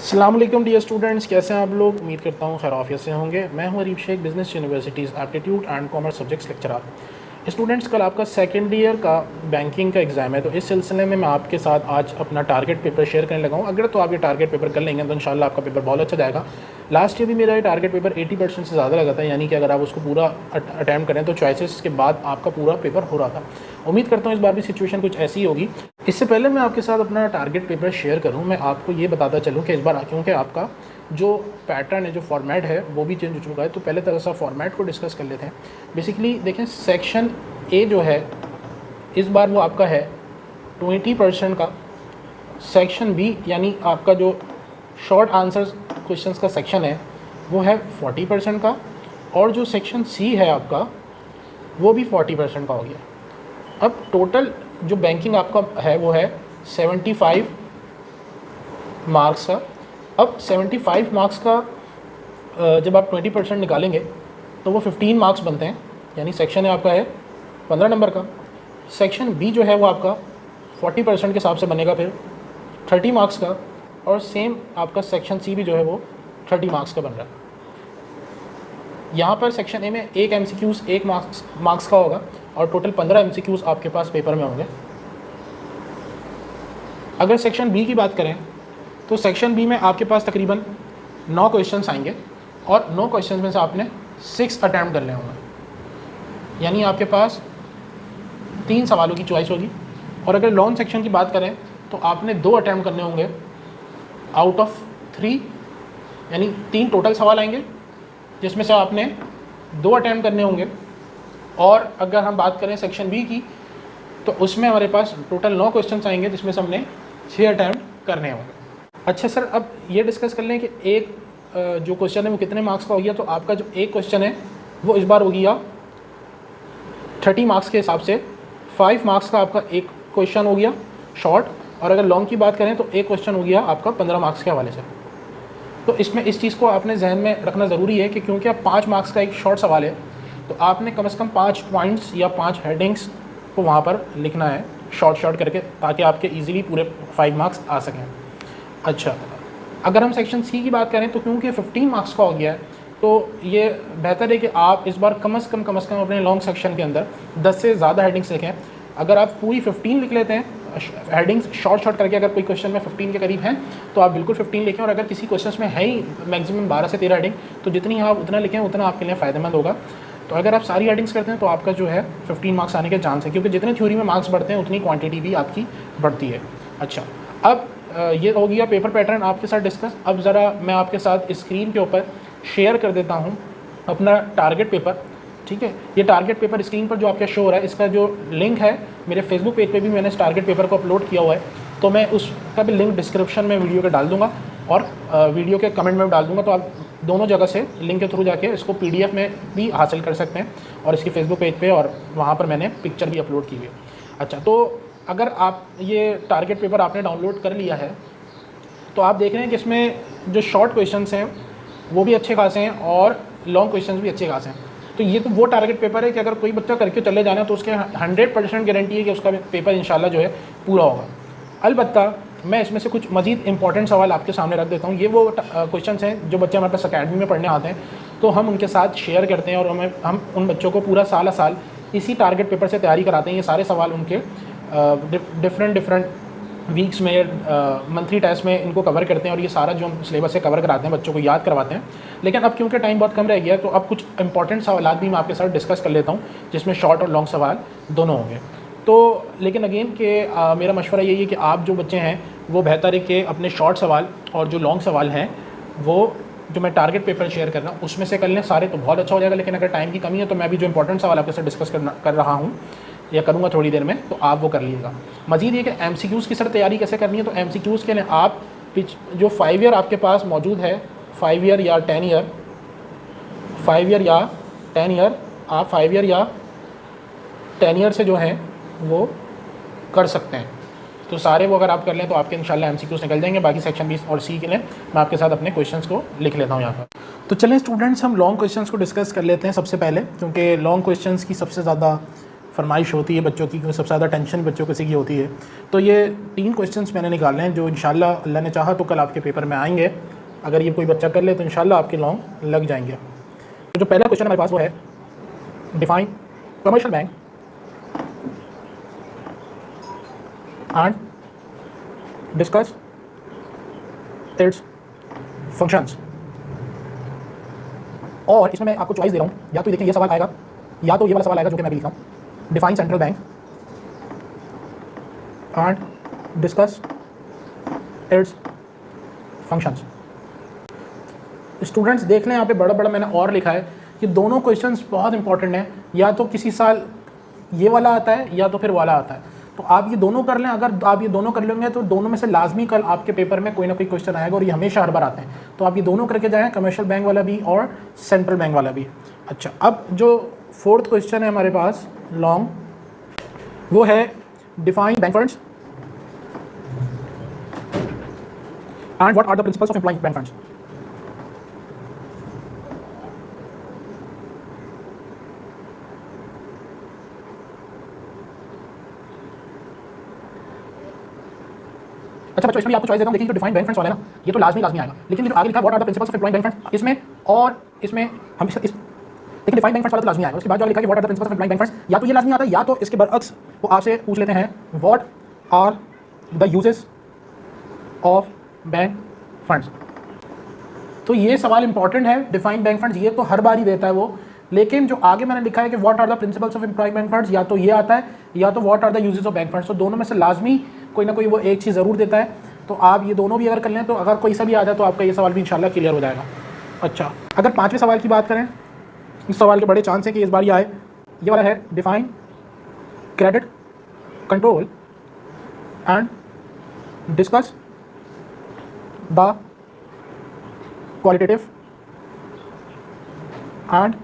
अस्सलाम वालेकुम dear students, कैसे हैं आप लोग। उम्मीद करता हूँ खैर आफियत से होंगे। मैं हूँ Areeb Shaikh, business universities aptitude and commerce subjects lecturer. Students, कल आपका सेकेंड ईयर का बैंकिंग का एग्ज़ाम है, तो इस सिलसिले में मैं आपके साथ आज अपना टारगेट पेपर शेयर करने लगा हूँ। अगर तो आप ये टारगेट पेपर कर लेंगे तो इंशाल्लाह आपका पेपर बहुत अच्छा जाएगा। लास्ट ईयर भी मेरा ये टारगेट पेपर 80% से ज़्यादा लगा था, यानी कि अगर आप उसको पूरा अटैम्प्ट करें तो चॉइसेस के बाद आपका पूरा पेपर हो रहा था। उम्मीद करता हूँ इस बार भी सिचुएशन कुछ ऐसी ही होगी। इससे पहले मैं आपके साथ अपना टारगेट पेपर शेयर करूँ, मैं आपको ये बताता चलूँ कि इस बार क्योंकि आपका जो पैटर्न है, जो फॉर्मेट है, वो भी चेंज हो चुका है। तो पहले तरह से फॉर्मेट को डिस्कस कर लेते हैं। बेसिकली देखें, सेक्शन ए जो है इस बार वो आपका है 20% का। सेक्शन बी यानी आपका जो शॉर्ट आंसर्स क्वेश्चंस का सेक्शन है वो है 40% का, और जो सेक्शन सी है आपका वो भी 40% का हो गया। अब टोटल जो बैंकिंग आपका है वो है 75 मार्क्स का। अब 75 मार्क्स का जब आप 20% निकालेंगे तो वो 15 मार्क्स बनते हैं, यानी सेक्शन है आपका है 15 नंबर का। सेक्शन बी जो है वो आपका 40% के हिसाब से बनेगा फिर 30 मार्क्स का, और सेम आपका सेक्शन सी भी जो है वो 30 मार्क्स का बन रहा है। यहाँ पर सेक्शन ए में एक MCQs 1 मार्क्स का होगा, और टोटल 15 MCQs आपके पास पेपर में होंगे। अगर सेक्शन बी की बात करें तो सेक्शन बी में आपके पास तकरीबन 9 क्वेश्चंस आएंगे, और 9 क्वेश्चंस में से आपने 6 अटैम्प्ट करने होंगे, यानी आपके पास 3 सवालों की चॉइस होगी। और अगर लॉन्ग सेक्शन की बात करें तो आपने 2 अटैम्प्ट करने होंगे आउट ऑफ 3, यानी 3 टोटल सवाल आएंगे जिसमें से आपने 2 अटैम्प्ट करने होंगे। और अगर हम बात करें सेक्शन बी की तो उसमें हमारे पास टोटल 9 क्वेश्चंस आएंगे जिसमें से हमने 6 अटैम्प्ट करने होंगे। अच्छा सर, अब ये डिस्कस कर लें कि एक जो क्वेश्चन है वो कितने मार्क्स का हो गया। तो आपका जो एक क्वेश्चन है वो इस बार हो गया 30 मार्क्स के हिसाब से। 5 मार्क्स का आपका एक क्वेश्चन हो गया शॉर्ट, और अगर लॉन्ग की बात करें तो एक क्वेश्चन हो गया आपका 15 मार्क्स के हवाले से। तो इसमें इस चीज़ को आपने जहन में रखना ज़रूरी है कि क्योंकि आप 5 मार्क्स का एक शॉर्ट सवाल है, तो आपने कम से कम 5 पॉइंट्स या 5 हेडिंग्स को वहाँ पर लिखना है शॉर्ट करके, ताकि आपके ईजिली पूरे 5 मार्क्स आ सकें। अच्छा, अगर हम सेक्शन सी की बात करें तो क्योंकि 15 मार्क्स का हो गया है, तो ये बेहतर है कि आप इस बार कम से कम अपने लॉन्ग सेक्शन के अंदर 10 से ज़्यादा हेडिंग्स लिखें। अगर आप पूरी 15 लिख लेते हैं हेडिंग्स शॉर्ट करके, अगर कोई क्वेश्चन में 15 के करीब हैं तो आप बिल्कुल 15 लिखें। और अगर किसी क्वेश्चन में है ही मैक्सिमम 12 से 13 हेडिंग, तो जितनी आप उतना लिखें उतना आपके लिए फ़ायदेमंद होगा। तो अगर आप सारी हेडिंग्स करते हैं तो आपका जो है 15 मार्क्स आने के चांस है, क्योंकि जितने थ्योरी में मार्क्स बढ़ते हैं उतनी क्वांटिटी भी आपकी बढ़ती है। अच्छा, अब ये हो गया पेपर पैटर्न आपके साथ डिस्कस। अब ज़रा मैं आपके साथ स्क्रीन के ऊपर शेयर कर देता हूँ अपना टारगेट पेपर। ठीक है, ये टारगेट पेपर स्क्रीन पर जो आपका शो हो रहा है, इसका जो लिंक है मेरे फेसबुक पेज पे भी मैंने इस टारगेट पेपर को अपलोड किया हुआ है, तो मैं उसका भी लिंक डिस्क्रिप्शन में वीडियो के डाल दूँगा और वीडियो के कमेंट में डाल दूँगा। तो आप दोनों जगह से लिंक के थ्रू जाके इसको PDF में भी हासिल कर सकते हैं, और इसकी फेसबुक पेज पे और वहाँ पर मैंने पिक्चर भी अपलोड की हुई है। अच्छा, तो अगर आप ये टारगेट पेपर आपने डाउनलोड कर लिया है तो आप देख रहे हैं कि इसमें जो शॉर्ट क्वेश्चंस हैं वो भी अच्छे खासे हैं और लॉन्ग क्वेश्चंस भी अच्छे खासे हैं। तो ये तो वो टारगेट पेपर है कि अगर कोई बच्चा करके चले जाना तो उसके 100% गारंटी है कि उसका पेपर इंशाल्लाह जो है पूरा होगा। अलबत्ता मैं इसमें से कुछ मज़ीद इंपॉर्टेंट सवाल आपके सामने रख देता हूँ। ये वो क्वेश्चंस हैं जो बच्चे हमारे पास अकेडमी में पढ़ने आते हैं, तो हम उनके साथ शेयर करते हैं और हम उन बच्चों को पूरा साल इसी टारगेट पेपर से तैयारी कराते हैं। ये सारे सवाल उनके डिफरेंट वीक्स में मंथली टेस्ट में इनको कवर करते हैं, और ये सारा जो हम सिलेबस से कवर कराते हैं बच्चों को याद करवाते हैं। लेकिन अब क्योंकि टाइम बहुत कम रह गया तो अब कुछ इंपॉर्टेंट सवाल भी मैं आपके साथ डिस्कस कर लेता हूँ, जिसमें शॉर्ट और लॉन्ग सवाल दोनों होंगे। तो लेकिन अगेन कि मेरा मशवरा यही है कि आप जो बच्चे हैं वो बेहतर है कि अपने शॉर्ट सवाल और जो लॉन्ग सवाल हैं वो जो मैं टारगेट पेपर शेयर कर रहा हूँ उसमें से कर लें सारे, तो बहुत अच्छा हो जाएगा। लेकिन अगर टाइम की कमी है तो मैं भी जो इंपॉर्टेंट सवाल आपके साथ डिस्कस कर रहा हूँ या करूँगा थोड़ी देर में, तो आप वो कर लीजिएगा। मज़ीद ये कि MCQs की सर तैयारी कैसे करनी है, तो MCQs के लिए आप जो 5 ईयर आपके पास मौजूद है, 5 ईयर या 10 ईयर, 5 ईयर या 10 ईयर, आप 5 ईयर या 10 ईयर से जो है वो कर सकते हैं। तो सारे वो अगर आप कर लें तो आपके इंशाल्लाह MCQs निकल जाएंगे। बाकी सेक्शन बी और सी के लिए मैं आपके साथ अपने क्वेश्चंस को लिख लेता हूँ यहाँ पर। तो चलें स्टूडेंट्स, हम लॉन्ग क्वेश्चंस को डिस्कस कर लेते हैं सबसे पहले, क्योंकि लॉन्ग क्वेश्चंस की सबसे ज़्यादा फरमाइश होती है बच्चों की, सबसे ज़्यादा टेंशन बच्चों किसी की होती है। तो ये 3 क्वेश्चंस मैंने निकाले हैं जो इंशाल्लाह अल्लाह ने चाहा तो कल आपके पेपर में आएंगे। अगर ये कोई बच्चा कर ले तो इंशाल्लाह आपके लॉन्ग लग जाएंगे। तो जो पहला क्वेश्चन हमारे पास वो है, define commercial bank and discuss it's functions. और इसमें मैं आपको चॉइस दे रहा हूँ, या तो देखें ये सवाल आएगा या तो ये वाला सवाल आएगा जो कि मैं भी लिखा हूँ, define central bank and discuss it's functions. Students देख लें यहाँ पे बड़ा बड़ा मैंने और लिखा है कि दोनों क्वेश्चंस बहुत इंपॉर्टेंट हैं, या तो किसी साल ये वाला आता है या तो फिर वाला आता है। तो आप ये दोनों कर लें, अगर आप ये दोनों कर लेंगे तो दोनों में से लाजमी कल आपके पेपर में कोई ना कोई क्वेश्चन आएगा, और ये हमेशा हर बार आते हैं। तो आप ये दोनों करके जाएँ, कमर्शियल बैंक वाला भी और सेंट्रल बैंक वाला भी। अच्छा, अब जो फोर्थ क्वेश्चन है हमारे पास लॉन्ग, वो है define bank funds and what are the principles of employing bank funds. अच्छा बच्चों, इसमें आपको चॉइस देता हूं। देखिए जो डिफाइन बैंक फंड्स वाला है ना, ये तो लाजमी आएगा, लेकिन ये जो आगे लिखा है what are the principles of employing bank funds, इसमें और इसमें हम इस देखिए डिफाइन बैंक फंड्स वाला तो लाजमी आएगा। उसके बाद जो लिखा है what are the principles of employing bank funds, या तो ये लाजमी आता है या तो इसके बरअक्स वो आपसे पूछ लेते हैं what are the uses of bank funds. तो ये सवाल इंपॉर्टेंट है, डिफाइन बैंक फंड्स ये तो हर बार ही देता है वो, लेकिन जो आगे मैंने लिखा है कि what are the principles of employing bank funds, या तो ये आता है या तो what are the uses of bank funds. तो दोनों में से लाजमी कोई ना कोई वो एक चीज़ ज़रूर देता है। तो आप ये दोनों भी अगर कर लें तो अगर कोई सा भी आ जाए तो आपका ये सवाल भी इंशाल्लाह क्लियर हो जाएगा। अच्छा, अगर पाँचवें सवाल की बात करें, इस सवाल के बड़े चांस है कि इस बार ये आए। ये वाला है define credit control and discuss the qualitative and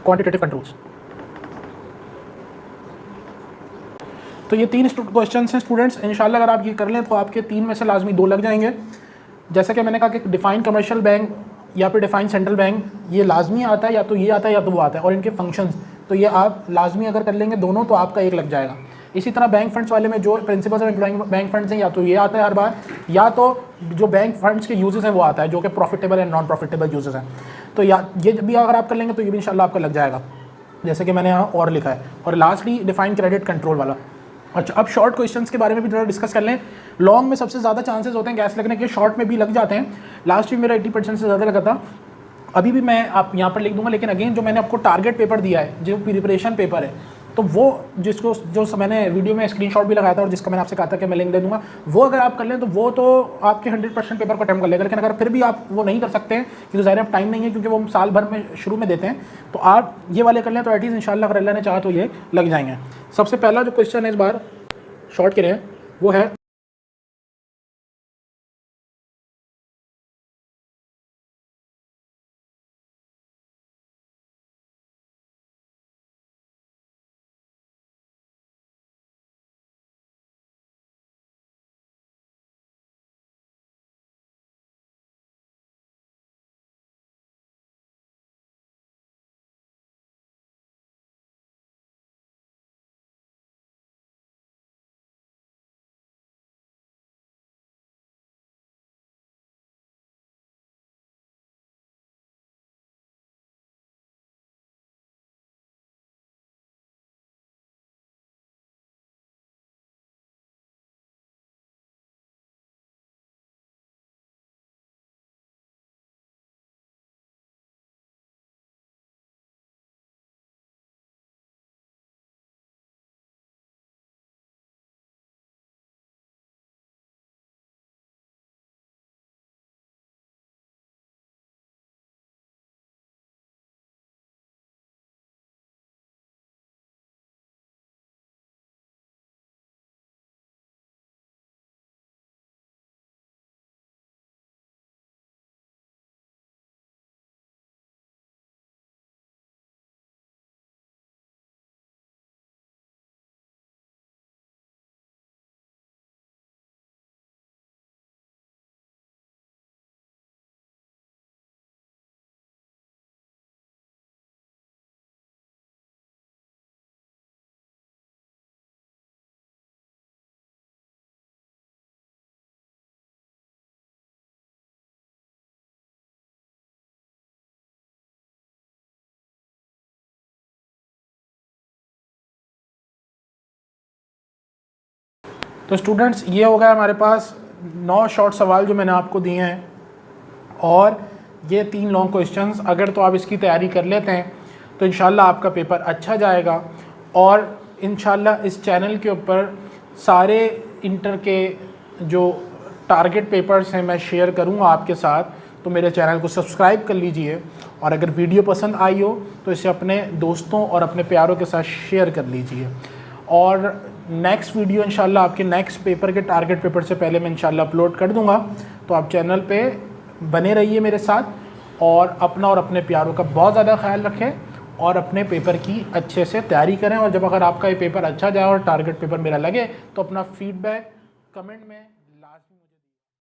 quantitative controls. तो ये 3 क्वेश्चन हैं स्टूडेंट्स, इंशाल्लाह अगर आप ये कर लें तो आपके 3 में से लाजमी 2 लग जाएंगे। जैसा कि मैंने कहा कि डिफाइन कमर्शियल बैंक या फिर डिफाइन सेंट्रल बैंक ये लाजमी आता है, या तो ये आता है या तो वो आता है, और इनके फंक्शंस तो ये आप लाजमी अगर कर लेंगे दोनों तो आपका एक लग जाएगा। इसी तरह बैंक फंड्स वाले में जो principles of employing bank funds हैं, या तो ये आता है हर बार, या तो जो बैंक फंड्स के यूजेस हैं वो आता है, जो कि profitable and non profitable uses हैं। तो या ये भी अगर आप कर लेंगे तो ये भी इंशाल्लाह आपका लग जाएगा, जैसे कि मैंने यहाँ और लिखा है। और लास्टली डिफाइन क्रेडिट कंट्रोल वाला। अच्छा, अब शॉर्ट क्वेश्चंस के बारे में भी थोड़ा डिस्कस कर लें। लॉन्ग में सबसे ज़्यादा चांसेस होते हैं गैस लगने के, शॉर्ट में भी लग जाते हैं। लास्ट वीक मेरा 80% से ज़्यादा लगा था। अभी भी मैं आप यहाँ पर लिख दूंगा, लेकिन अगेन जो मैंने आपको टारगेट पेपर दिया है, जो प्रिपरेशन पेपर है, तो वो जिसको जो मैंने वीडियो में स्क्रीनशॉट भी लगाया था और जिसका मैंने आपसे कहा था कि मैं लिंक दे दूंगा, वो अगर आप कर लें तो वो तो आपके 100% पेपर को अटेम्प्ट कर लेगा। लेकिन अगर फिर भी आप वो नहीं कर सकते हैं क्योंकि ज़ाहिर है टाइम नहीं है, क्योंकि वो साल भर में शुरू में देते हैं, तो आप ये वाले कर लें तो एटलीस्ट इंशाल्लाह अगर अल्लाह ने चाहा तो ये लग जाएंगे। सबसे पहला जो क्वेश्चन है इस बार शॉर्ट के लिए वो है तो स्टूडेंट्स ये हो गया हमारे पास 9 शॉर्ट सवाल जो मैंने आपको दिए हैं और ये 3 लॉन्ग क्वेश्चंस। अगर तो आप इसकी तैयारी कर लेते हैं तो इंशाल्लाह आपका पेपर अच्छा जाएगा। और इंशाल्लाह इस चैनल के ऊपर सारे इंटर के जो टारगेट पेपर्स हैं मैं शेयर करूंगा आपके साथ, तो मेरे चैनल को सब्सक्राइब कर लीजिए। और अगर वीडियो पसंद आई हो तो इसे अपने दोस्तों और अपने प्यारों के साथ शेयर कर लीजिए। और नेक्स्ट वीडियो इंशाल्लाह आपके नेक्स्ट पेपर के टारगेट पेपर से पहले मैं इंशाल्लाह अपलोड कर दूंगा। तो आप चैनल पे बने रहिए मेरे साथ और अपना और अपने प्यारों का बहुत ज़्यादा ख्याल रखें और अपने पेपर की अच्छे से तैयारी करें। और जब अगर आपका ये पेपर अच्छा जाए और टारगेट पेपर मेरा लगे तो अपना फीडबैक कमेंट में